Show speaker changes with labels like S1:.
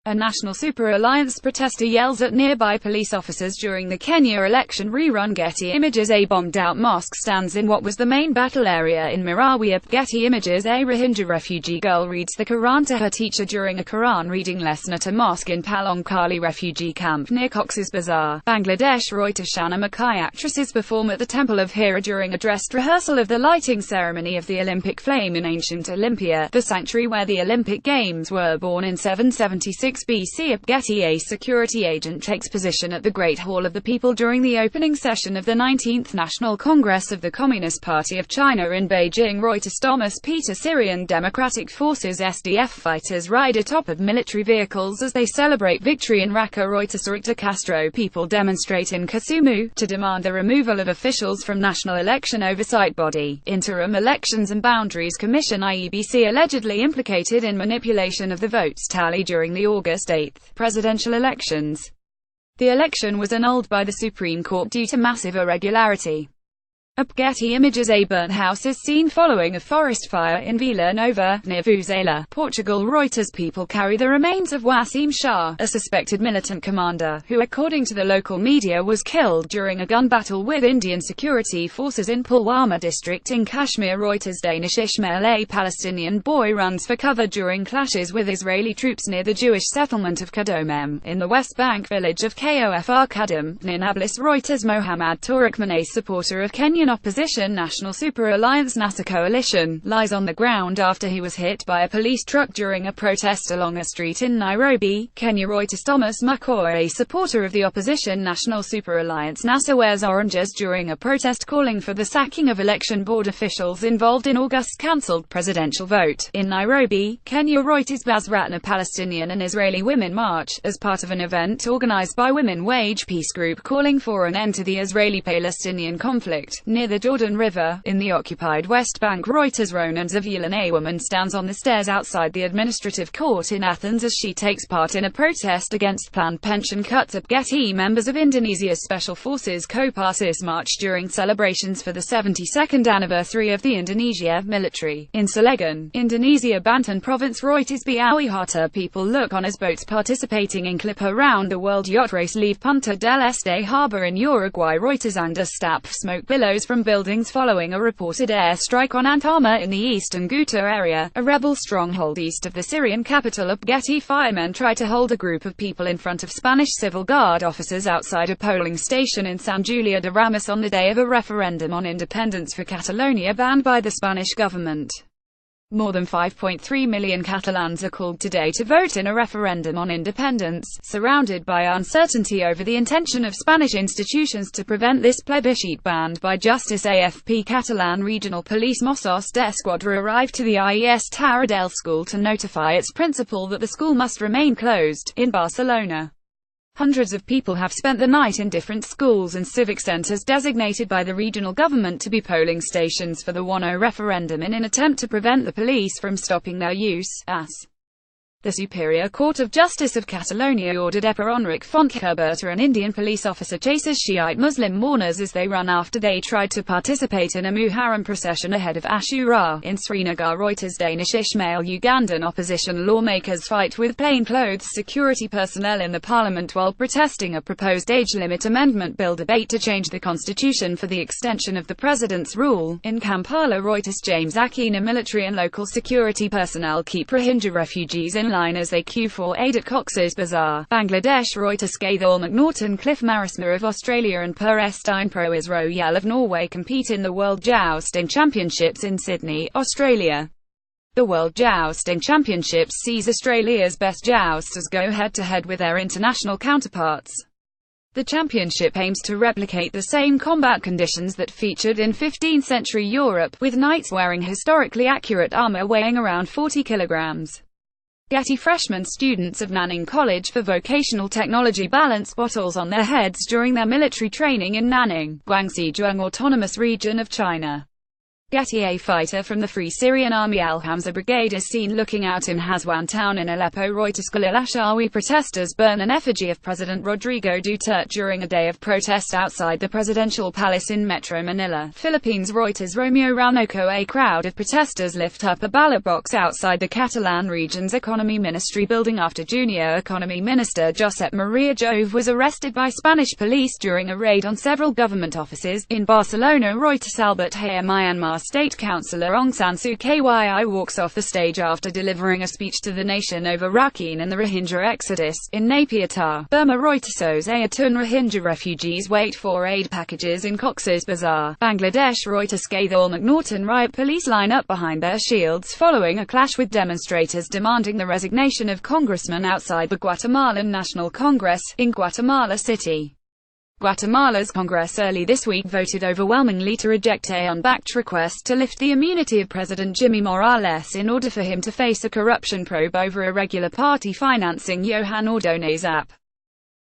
S1: A National Super Alliance protester yells at nearby police officers during the Kenya election rerun. Getty Images. A bombed-out mosque stands in what was the main battle area in Marawi. Getty Images. A Rohingya refugee girl reads the Quran to her teacher during a Quran reading lesson at a mosque in Palongkali refugee camp near Cox's Bazar, Bangladesh. Reuters. Shana Makai. Actresses perform at the Temple of Hera during a dressed rehearsal of the lighting ceremony of the Olympic flame in ancient Olympia, the sanctuary where the Olympic Games were born in 776 BC. At Getty. A security agent takes position at the Great Hall of the People during the opening session of the 19th National Congress of the Communist Party of China in Beijing. Reuters. Thomas Peter. Syrian Democratic Forces SDF fighters ride atop of military vehicles as they celebrate victory in Raqqa. Reuters. Victor Castro. People demonstrate in Kisumu to demand the removal of officials from National Election Oversight Body, Interim Elections and Boundaries Commission IEBC, allegedly implicated in manipulation of the votes tally during the August 8 presidential elections. The election was annulled by the Supreme Court due to massive irregularity. At Getty Images. A burnt house is seen following a forest fire in Vila Nova, near Vuvuzela, Portugal. Reuters. People carry the remains of Wasim Shah, a suspected militant commander, who according to the local media was killed during a gun battle with Indian security forces in Pulwama district in Kashmir. Reuters. Danish Ishmael. A Palestinian boy runs for cover during clashes with Israeli troops near the Jewish settlement of Kadomem, in the West Bank village of Kofr Kadam, near Nablus. Reuters. Mohammad Turkmen, a supporter of Kenyan opposition National Super Alliance NASA coalition, lies on the ground after he was hit by a police truck during a protest along a street in Nairobi, Kenya. Reuters. Thomas McCoy, a supporter of the opposition National Super Alliance NASA, wears oranges during a protest calling for the sacking of election board officials involved in August's cancelled presidential vote in Nairobi, Kenya. Reuters. Basratna. Palestinian and Israeli women march as part of an event organized by Women Wage Peace Group calling for an end to the Israeli-Palestinian conflict near the Jordan River, in the occupied West Bank. Reuters. Ronan Zavulan. A woman stands on the stairs outside the administrative court in Athens as she takes part in a protest against planned pension cuts. At Getty. Members of Indonesia's Special Forces Kopassus march during celebrations for the 72nd anniversary of the Indonesia military in Cilegon, Indonesia. Banten Province. Reuters. Biawi Hatta. People look on as boats participating in Clipper round the world yacht race leave Punta del Este harbor in Uruguay. Reuters. Andes Stap. Smoke billows from buildings following a reported airstrike on Antama in the eastern Ghouta area, a rebel stronghold east of the Syrian capital. At Getty. Firemen try to hold a group of people in front of Spanish Civil Guard officers outside a polling station in San Julia de Ramis on the day of a referendum on independence for Catalonia banned by the Spanish government. More than 5.3 million Catalans are called today to vote in a referendum on independence, surrounded by uncertainty over the intention of Spanish institutions to prevent this plebiscite banned by justice. AFP. Catalan Regional Police Mossos d'Esquadra arrived to the IES Taradell school to notify its principal that the school must remain closed, in Barcelona. Hundreds of people have spent the night in different schools and civic centres designated by the regional government to be polling stations for the 1-0 referendum in an attempt to prevent the police from stopping their use, as the Superior Court of Justice of Catalonia ordered Enric Fontcuberta, an Indian police officer, chases Shiite Muslim mourners as they run after they tried to participate in a Muharram procession ahead of Ashura in Srinagar. Reuters. Danish Ishmael. Ugandan opposition lawmakers fight with plainclothes security personnel in the parliament while protesting a proposed age limit amendment bill debate to change the constitution for the extension of the president's rule. In Kampala. Reuters. James Akina. Military and local security personnel keep Rohingya refugees in line as they queue for aid at Cox's Bazar, Bangladesh. Reuters. Gaithal McNaughton. Cliff Marisma of Australia and Per Øystein Pro Is Royal of Norway compete in the World Jousting Championships in Sydney, Australia. The World Jousting Championships sees Australia's best jousters go head-to-head with their international counterparts. The championship aims to replicate the same combat conditions that featured in 15th century Europe, with knights wearing historically accurate armor weighing around 40 kilograms. Getty. Freshman students of Nanning College for Vocational Technology balance bottles on their heads during their military training in Nanning, Guangxi Autonomous Region of China. Getty. A fighter from the Free Syrian Army Al-Hamza Brigade is seen looking out in Hazwan town in Aleppo. Reuters. Al-Ashawi protesters burn an effigy of President Rodrigo Duterte during a day of protest outside the presidential palace in Metro Manila, Philippines. Reuters. Romeo Raunoco. A crowd of protesters lift up a ballot box outside the Catalan region's economy ministry building after Junior Economy Minister Josep Maria Jove was arrested by Spanish police during a raid on several government offices in Barcelona. Reuters. Albert Haya. Myanmar State Councillor Aung San Suu Kyi walks off the stage after delivering a speech to the nation over Rakhine and the Rohingya exodus in Naypyidaw, Burma. Reuters. Ayatun Rohingya refugees wait for aid packages in Cox's Bazar, Bangladesh. Reuters. Gaithal McNaughton riot police line up behind their shields following a clash with demonstrators demanding the resignation of congressmen outside the Guatemalan National Congress, in Guatemala City. Guatemala's Congress early this week voted overwhelmingly to reject a unbacked request to lift the immunity of President Jimmy Morales in order for him to face a corruption probe over irregular party financing. Johan Ordonez app.